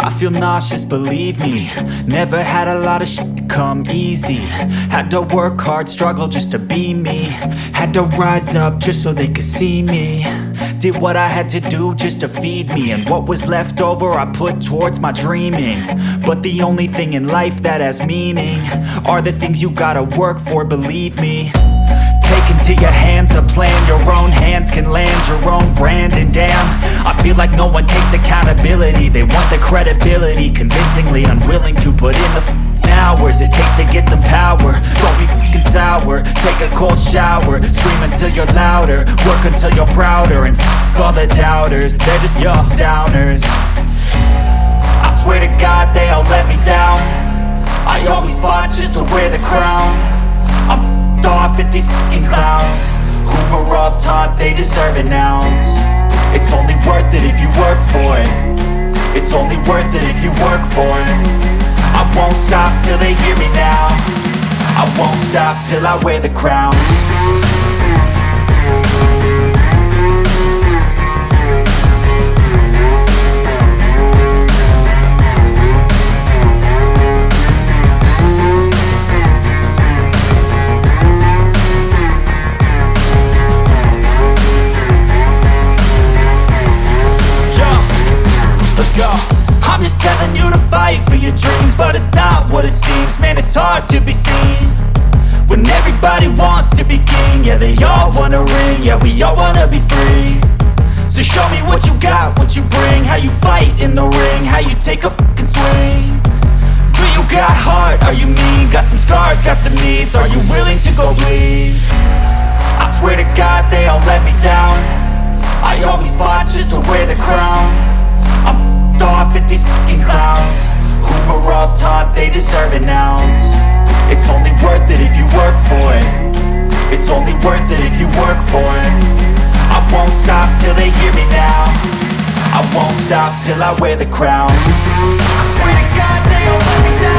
I feel nauseous, believe me. Never had a lot of shit come easy. Had to work hard, struggle just to be me. Had to rise up just so they could see me. Did what I had to do just to feed me, and what was left over I put towards my dreaming. But the only thing in life that has meaning are the things you gotta work for, believe me. Take into your hands a plan, your own hands can land your own brand. And damn, I feel like no one takes accountability. They want the credibility, convincingly unwilling to put in the hours it takes to get some power. Don't be f***ing sour, take a cold shower. Scream until you're louder, work until you're prouder. And f*** all the doubters, they're just your downers. I swear to God they all let me down. I always fought just to wear the crown. I'm off at these fucking clowns who were all taught they deserve an ounce. It's only worth it if you work for it. It's only worth it if you work for it. I won't stop till they hear me now. I won't stop till I wear the crown. I'm just telling you to fight for your dreams, but it's not what it seems. Man, it's hard to be seen when everybody wants to be king. Yeah, they all wanna ring, yeah, we all wanna be free. So show me what you got, what you bring, how you fight in the ring, how you take a fucking swing. Do you got heart, are you mean? Got some scars, got some needs, are you willing to go bleed? I swear to God they all let me down. I always fought just to wear the crown. I'm off at these fucking clowns who were all taught they deserve an ounce. It's only worth it if you work for it. It's only worth it if you work for it. I won't stop till they hear me now. I won't stop till I wear the crown. I swear to God they all let me down.